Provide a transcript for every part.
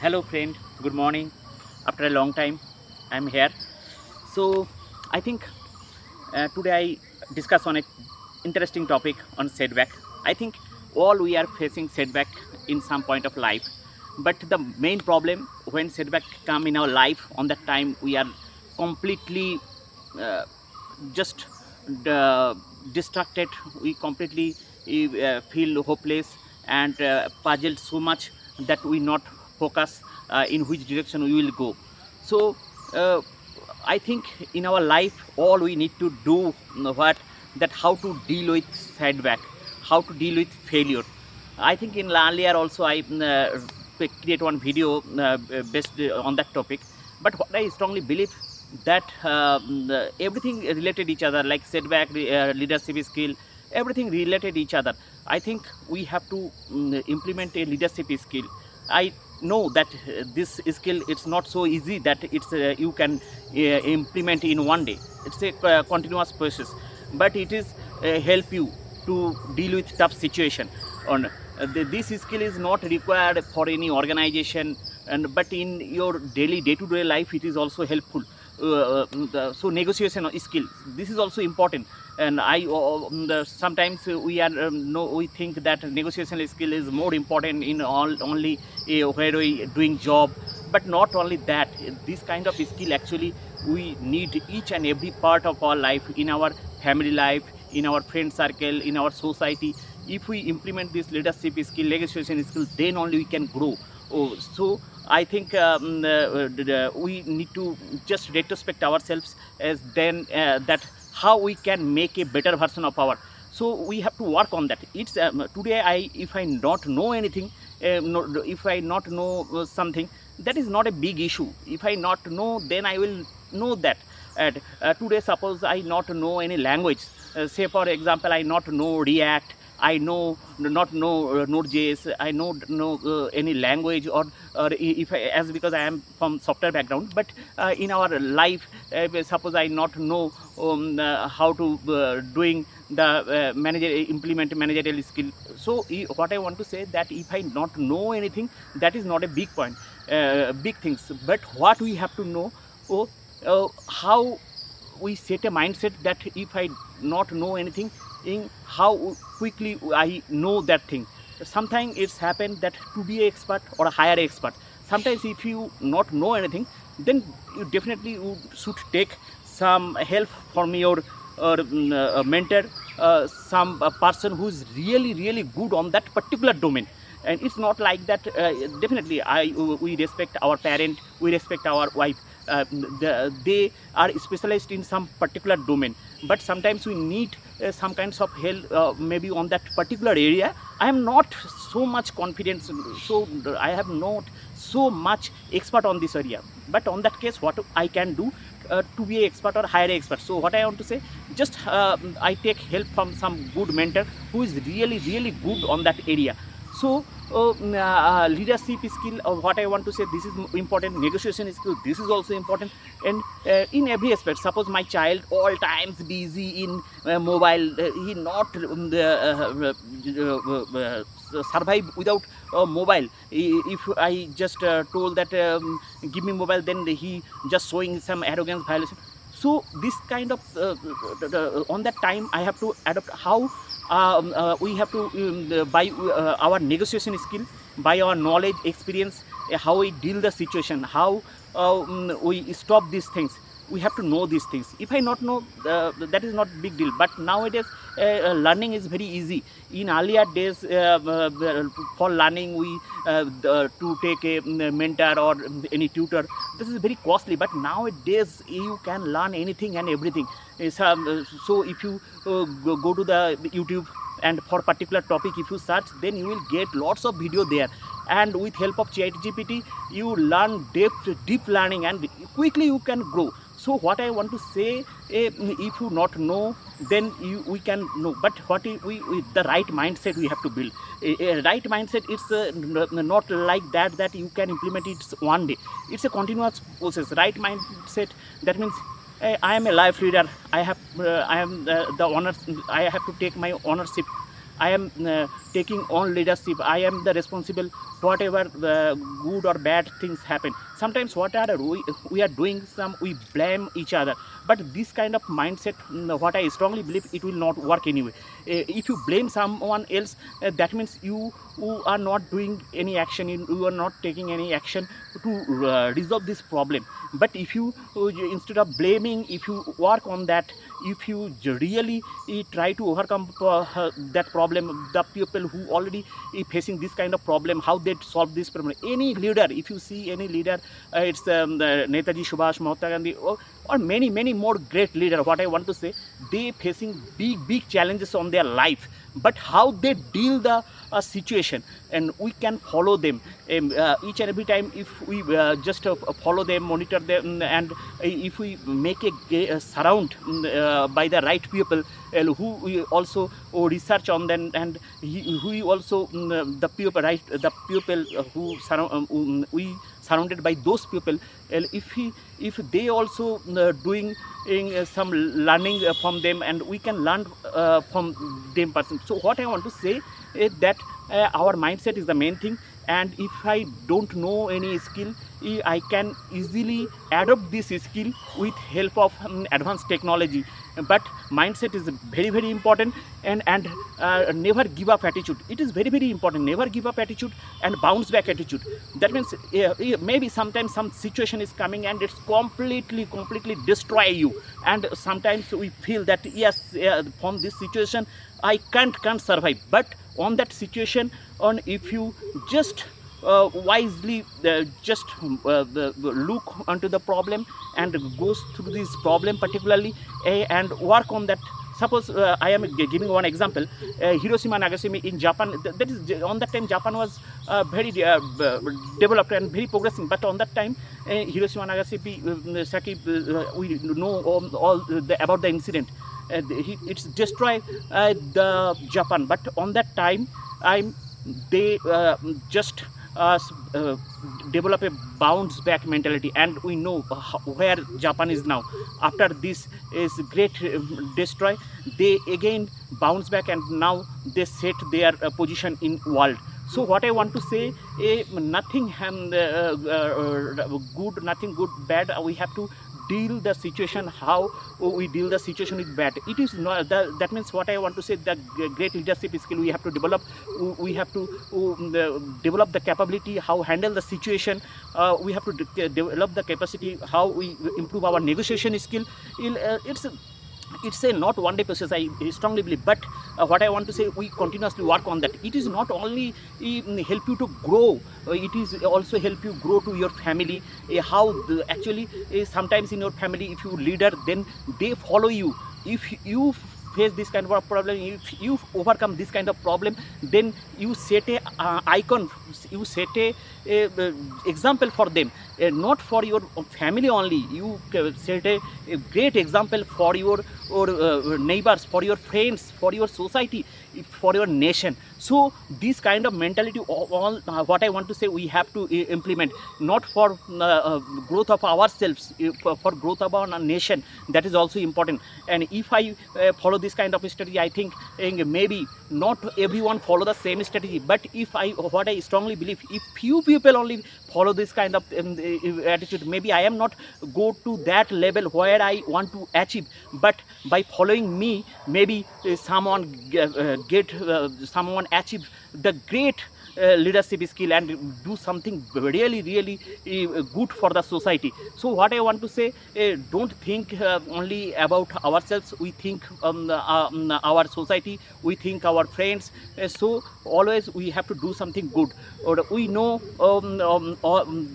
Hello friend, good morning. After a long time, I'm here. So I think today I discuss on a interesting topic on setback. I think all we are facing setback in some point of life, but the main problem when setback come in our life, on that time we are completely uh, just uh, distracted. We completely feel hopeless and puzzled so much that we not focus in which direction we will go. So uh, I think in our life all we need to do what that how to deal with setback, how to deal with failure. I think in earlier also I create one video based on that topic. But what I strongly believe that everything related each other, like setback, leadership skill, everything related each other. I think we have to implement a leadership skill. I know that this skill it's not so easy that it's you can implement in one day. It's a continuous process, but it is help you to deal with tough situation. On this skill is not required for any organization, and but in your daily day-to-day life it is also helpful. So negotiation skill, this is also important. And sometimes we are no we think that negotiation skill is more important in all only where we doing job. But not only that, this kind of skill actually we need each and every part of our life, in our family life, in our friend circle, in our society. If we implement this leadership skill, negotiation skill, then only we can grow. So I think we need to just retrospect ourselves as then that how we can make a better version of our. So we have to work on that. It's today I if I not know anything, no, if I not know something, that is not a big issue. If I not know, then I will know that. And today suppose I not know any language, say for example I not know React, I know not know Node.js, I know any language, or if I, as because I am from software background, but in our life, suppose I not know how to doing the manager implement managerial skill. So what I want to say that if I not know anything, that is not a big point, big things. But what we have to know, oh, how we set a mindset that if I not know anything, in how quickly I know that thing. Sometimes it's happened that to be an expert or a higher expert, sometimes if you not know anything, then you definitely you should take some help from your mentor, some person who's really good on that particular domain. And it's not like that. Definitely we respect our parent, we respect our wife, they are specialized in some particular domain, but sometimes we need some kinds of help, maybe on that particular area. I am not so much confident, so I have not so much expert on this area. But on that case, what I can do to be an expert or hire an expert. So what I want to say, just I take help from some good mentor who is really good on that area. So leadership skill, or what I want to say, this is important. Negotiation skill, this is also important. And in every aspect, suppose my child all times busy in mobile, he not survive without mobile. If I just told that give me mobile, then he just showing some arrogance, violation. So this kind of on that time I have to adopt how we have to by our negotiation skill, by our knowledge, experience, how we deal the situation, how we stop these things. We have to know these things. If I not know, that is not big deal. But nowadays learning is very easy. In earlier days, for learning we to take a mentor or any tutor, this is very costly. But nowadays you can learn anything and everything. So if you go to the YouTube, and for particular topic if you search, then you will get lots of video there. And with help of ChatGPT you learn deep learning, and quickly you can grow. So what I want to say, if you not know, then we can know. But what we the right mindset we have to build. A right mindset, it's not like that you can implement it one day. It's a continuous process. Right mindset, that means I am a life leader. I am the honors. I have to take my ownership. I am taking on leadership. I am the responsible whatever good or bad things happen. Sometimes what are we are doing some, we blame each other, but this kind of mindset, what I strongly believe, it will not work anyway. If you blame someone else, that means you are not doing any action, you are not taking any action to resolve this problem. But if you instead of blaming, if you work on that, if you really try to overcome that problem, the people who already facing this kind of problem, how they solve this problem. Any leader, if you see any leader, it's the Netaji Subhash Mahatma Gandhi, or many more great leader, what I want to say, they facing big challenges on their life, but how they deal the situation, and we can follow them each and every time. If we just follow them, monitor them, and if we make a surround by the right people who we also research on them, and who we also the people, right, the people who surround, we surrounded by those people, if they also doing some learning from them, and we can learn from them person. So what I want to say is that our mindset is the main thing, and if I don't know any skill, I can easily adopt this skill with help of advanced technology. But mindset is very important, and never give up attitude. It is very important. Never give up attitude and bounce back attitude. That means maybe sometimes some situation is coming and it's completely destroy you, and sometimes we feel that yes, from this situation I can't survive. But on that situation, on if you just wisely just look onto the problem and goes through this problem particularly, and work on that. Suppose I am giving one example, Hiroshima Nagasaki in Japan. That is, on that time Japan was very developed and very progressing, but on that time Hiroshima Nagasaki, we know all about the incident. It's destroyed the Japan, but on that time they just develop a bounce back mentality, and we know where Japan is now. After this is great destroy, they again bounce back, and now they set their position in world. So what I want to say, nothing good, nothing good, bad. We have to deal the situation, how we deal the situation with bad. It is not that means what I want to say, that great leadership skill we have to develop. We have to develop the capability how handle the situation. We have to develop the capacity how we improve our negotiation skill. It's a not one day process, I strongly believe. But what I want to say, we continuously work on that. It is not only help you to grow, it is also help you grow to your family. How actually sometimes in your family, if you leader, then they follow you. If you face this kind of problem, if you overcome this kind of problem, then you set a icon, you set a example for them, not for your family only. You set a great example for your neighbors, for your friends, for your society, for your nation. So this kind of mentality, all what I want to say, we have to implement, not for growth of ourselves, for growth of our nation. That is also important. And if I follow this kind of strategy, I think maybe not everyone follow the same strategy, but if what I strongly believe, if few people only follow this kind of attitude, maybe I am not go to that level where I want to achieve. But by following me, maybe someone someone achieve the great leadership skill and do something really good for the society. So what I want to say, don't think only about ourselves. We think our society, we think our friends. So always we have to do something good. Or we know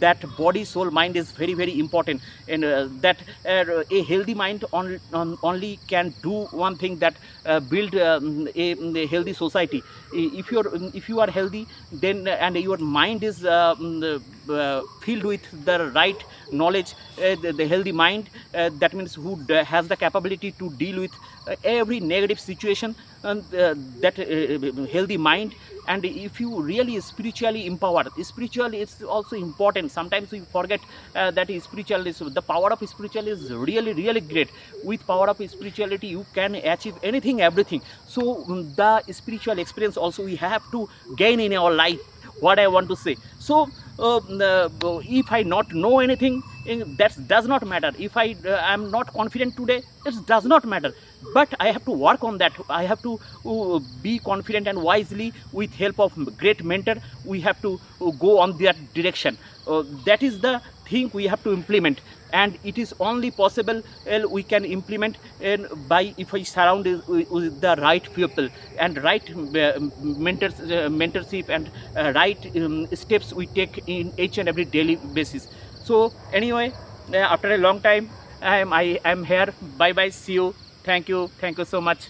that body, soul, mind is very important, and that a healthy mind only can do one thing, that build a healthy society. If you are healthy, then and your mind is filled with the right knowledge, the healthy mind, that means who has the capability to deal with every negative situation, and that healthy mind And if you really spiritually empowered, spiritually it's also important. Sometimes we forget that spiritual is, the power of spiritual is really really great. With power of spirituality you can achieve anything, everything. So the spiritual experience also we have to gain in our life, what I want to say. So if I not know anything, that does not matter. If I am not confident today, it does not matter. But I have to work on that. I have to be confident, and wisely with help of great mentor we have to go on that direction. That is the thing we have to implement, and it is only possible we can implement by if we surround with the right people and right mentorship and right steps we take in each and every daily basis. So anyway, after a long time I am here. Bye bye, see you. Thank you so much.